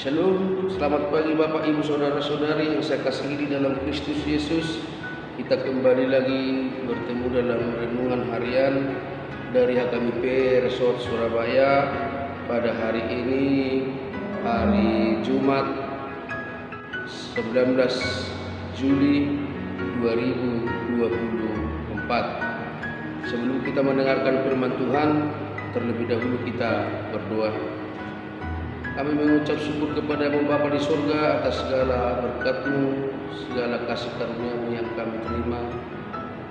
Shalom, selamat pagi Bapak Ibu Saudara-saudari yang saya kasihi di dalam Kristus Yesus. Kita kembali lagi bertemu dalam renungan harian dari HKBP Resort Surabaya pada hari ini, hari Jumat 19 Juli 2024. Sebelum kita mendengarkan firman Tuhan, terlebih dahulu kita berdoa. Kami mengucap syukur kepada-Mu Bapa di surga atas segala berkat-Mu, segala kasih karunia-Mu yang kami terima,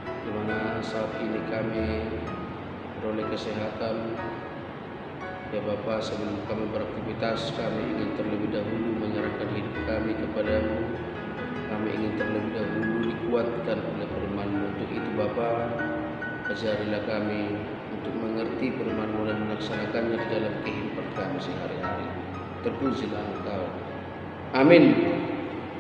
di mana saat ini kami beroleh kesehatan. Ya Bapa, sebelum kami beraktivitas, kami ingin terlebih dahulu menyerahkan hidup kami kepada-Mu. Kami ingin terlebih dahulu dikuatkan oleh firman-Mu. Untuk itu Bapa, ajarilah kami untuk mengerti firman-Mu dan melaksanakannya di dalam kehidupan kami sehari-hari. Terpujilah Engkau. Amin.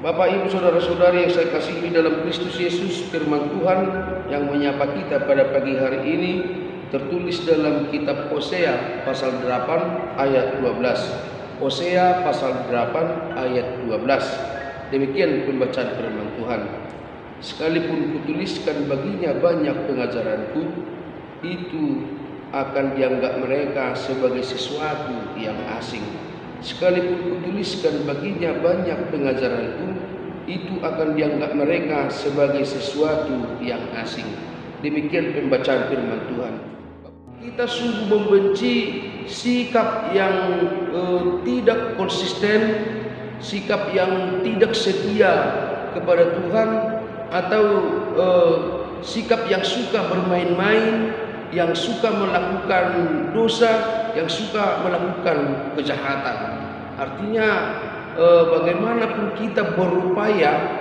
Bapak Ibu Saudara-saudari yang saya kasihi dalam Kristus Yesus, firman Tuhan yang menyapa kita pada pagi hari ini tertulis dalam kitab Hosea pasal 8 ayat 12. Hosea pasal 8 ayat 12. Demikian pembacaan firman Tuhan. Sekalipun kutuliskan baginya banyak pengajaranku, itu akan dianggap mereka sebagai sesuatu yang asing. Sekalipun kutuliskan baginya banyak pengajaranku, itu akan dianggap mereka sebagai sesuatu yang asing. Demikian pembacaan firman Tuhan. Kita sungguh membenci sikap yang tidak konsisten, sikap yang tidak setia kepada Tuhan, atau sikap yang suka bermain-main, yang suka melakukan dosa, yang suka melakukan kejahatan. Artinya bagaimanapun kita berupaya,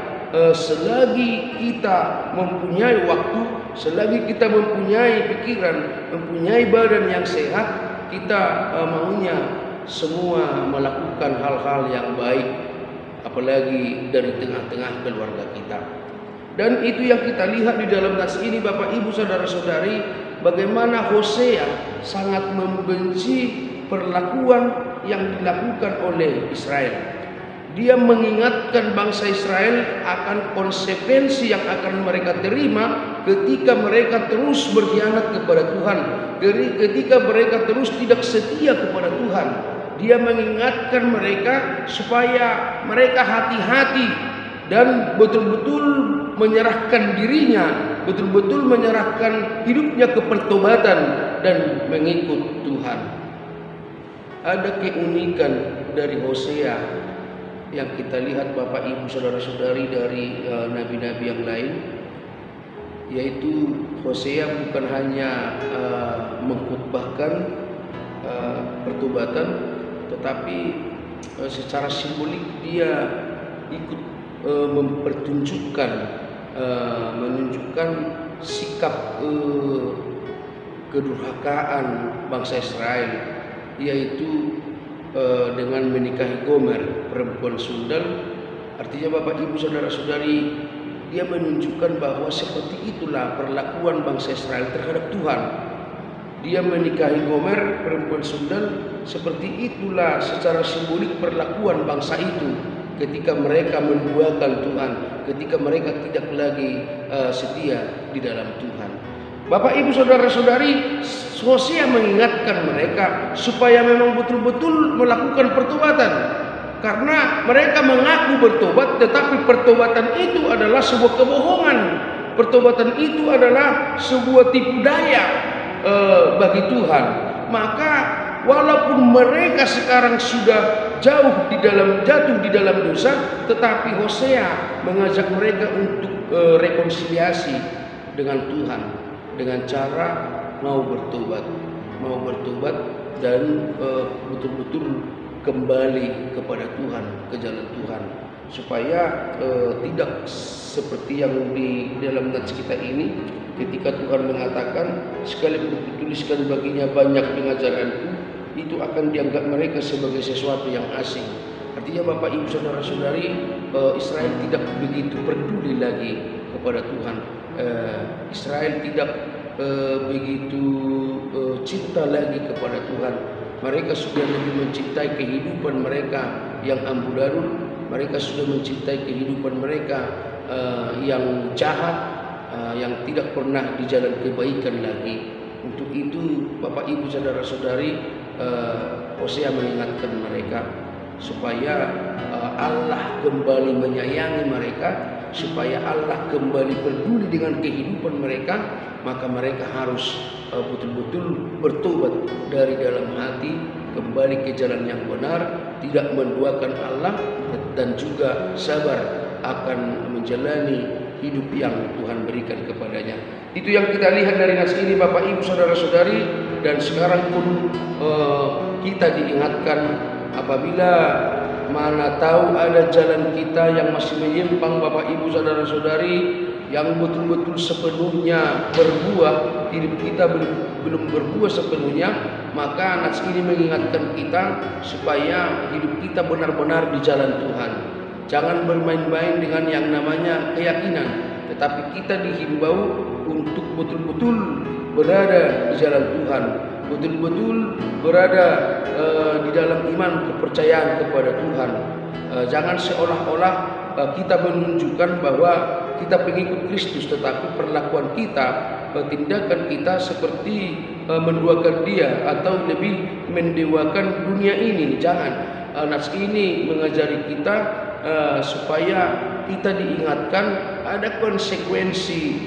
selagi kita mempunyai waktu, selagi kita mempunyai pikiran, mempunyai badan yang sehat, kita maunya semua melakukan hal-hal yang baik, apalagi dari tengah-tengah keluarga kita. Dan itu yang kita lihat di dalam nas ini Bapak Ibu Saudara-saudari, bagaimana Hosea sangat membenci perlakuan yang dilakukan oleh Israel. Dia mengingatkan bangsa Israel akan konsekuensi yang akan mereka terima ketika mereka terus berkhianat kepada Tuhan, ketika mereka terus tidak setia kepada Tuhan. Dia mengingatkan mereka supaya mereka hati-hati dan betul-betul menyerahkan dirinya, betul-betul menyerahkan hidupnya ke pertobatan dan mengikut Tuhan. Ada keunikan dari Hosea yang kita lihat Bapak Ibu Saudara-saudari dari nabi-nabi yang lain, yaitu Hosea bukan hanya mengkhotbahkan pertobatan, tetapi secara simbolik dia ikut menunjukkan sikap kedurhakaan bangsa Israel, yaitu dengan menikahi Gomer, perempuan sundal. Artinya Bapak Ibu Saudara-saudari, dia menunjukkan bahwa seperti itulah perlakuan bangsa Israel terhadap Tuhan. Dia menikahi Gomer, perempuan sundal. Seperti itulah secara simbolik perlakuan bangsa itu ketika mereka menduakan Tuhan, ketika mereka tidak lagi setia di dalam Tuhan. Bapak Ibu Saudara-saudari, Hosea mengingatkan mereka supaya memang betul-betul melakukan pertobatan, karena mereka mengaku bertobat, tetapi pertobatan itu adalah sebuah kebohongan. Pertobatan itu adalah sebuah tipu daya bagi Tuhan. Maka walaupun mereka sekarang sudah jatuh di dalam dosa, tetapi Hosea mengajak mereka untuk rekonsiliasi dengan Tuhan dengan cara mau bertobat dan betul-betul kembali kepada Tuhan, ke jalan Tuhan, supaya tidak seperti yang di dalam nats kita ini, ketika Tuhan mengatakan sekalipun kutuliskan baginya banyak pengajaranku, itu akan dianggap mereka sebagai sesuatu yang asing. Artinya Bapak Ibu Saudara-saudari, Israel tidak begitu peduli lagi kepada Tuhan. Israel tidak begitu cinta lagi kepada Tuhan. Mereka sudah lebih mencintai kehidupan mereka yang amburadul, mereka sudah mencintai kehidupan mereka yang jahat, yang tidak pernah di jalan kebaikan lagi. Untuk itu Bapak Ibu saudara-saudari, Hosea mengingatkan mereka supaya Allah kembali menyayangi mereka, supaya Allah kembali peduli dengan kehidupan mereka, maka mereka harus betul-betul bertobat dari dalam hati, kembali ke jalan yang benar, tidak menduakan Allah, dan juga sabar akan menjalani hidup yang Tuhan berikan kepadanya. Itu yang kita lihat dari nas ini Bapak Ibu saudara-saudari. Dan sekarang pun kita diingatkan, apabila mana tahu ada jalan kita yang masih menyimpang Bapak Ibu saudara-saudari, yang betul-betul sepenuhnya berbuah, hidup kita belum berbuah sepenuhnya, maka nas ini mengingatkan kita supaya hidup kita benar-benar di jalan Tuhan. Jangan bermain-main dengan yang namanya keyakinan, tetapi kita dihimbau untuk betul-betul berada di jalan Tuhan, betul-betul berada di dalam iman kepercayaan kepada Tuhan. Jangan seolah-olah kita menunjukkan bahwa kita pengikut Kristus, tetapi perlakuan kita, tindakan kita seperti menduakan Dia atau lebih mendewakan dunia ini. Jangan. Nas ini mengajari kita supaya kita diingatkan ada konsekuensi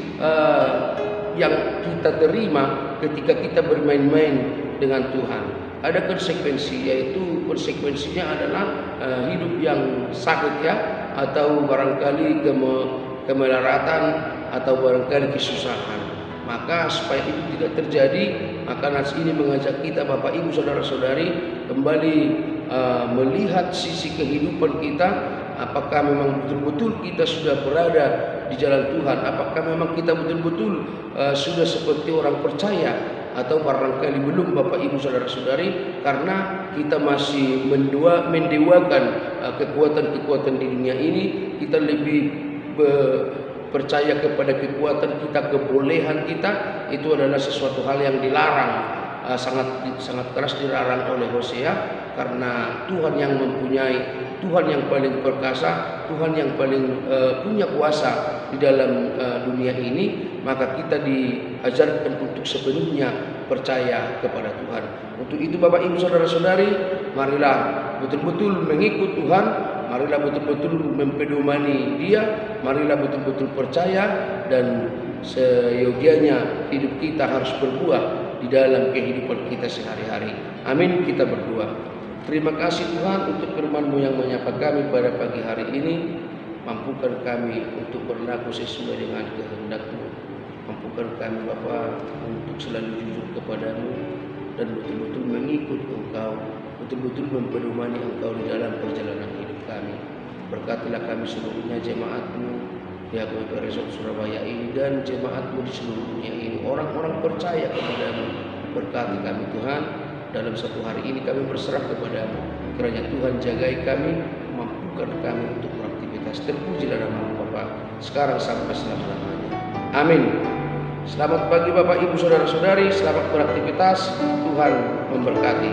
yang kita terima ketika kita bermain-main dengan Tuhan. Ada konsekuensi, yaitu konsekuensinya adalah hidup yang sakit ya, atau barangkali kemelaratan, atau barangkali kesusahan. Maka supaya itu tidak terjadi, maka nas ini mengajak kita Bapak Ibu saudara-saudari kembali melihat sisi kehidupan kita. Apakah memang betul-betul kita sudah berada di jalan Tuhan? Apakah memang kita betul-betul sudah seperti orang percaya, atau barangkali belum Bapak Ibu saudara-saudari, karena kita masih mendewakan kekuatan-kekuatan di dunia ini. Kita lebih percaya kepada kekuatan kita, kebolehan kita. Itu adalah sesuatu hal yang dilarang, sangat keras dilarang oleh Hosea, karena Tuhan yang mempunyai, Tuhan yang paling perkasa, Tuhan yang paling punya kuasa di dalam dunia ini. Maka kita diajarkan untuk sepenuhnya percaya kepada Tuhan. Untuk itu Bapak Ibu saudara-saudari, marilah betul-betul mengikut Tuhan, marilah betul-betul mempedomani Dia, marilah betul-betul percaya, dan seyogianya hidup kita harus berbuah di dalam kehidupan kita sehari-hari. Amin. Kita berdoa. Terima kasih Tuhan untuk firman-Mu yang menyapa kami pada pagi hari ini. Mampukan kami untuk berlaku sesuai dengan kehendak-Mu. Mampukan kami Bapa untuk selalu jujur kepadamu dan betul-betul mengikut Engkau, betul-betul mempedomani Engkau di dalam perjalanan hidup kami. Berkatilah kami seluruhnya, jemaat-Mu pihak Resort Surabaya ini dan jemaat-Mu di seluruh dunia ini, orang-orang percaya kepadamu. Berkati kami Tuhan. Dalam satu hari ini kami berserah kepadamu. Kiranya Tuhan jagai kami, mampukan kami untuk beraktivitas. Terpujilah nama-Mu Bapa sekarang sampai selama-lamanya. Amin. Selamat pagi Bapak Ibu saudara-saudari, selamat beraktivitas. Tuhan memberkati.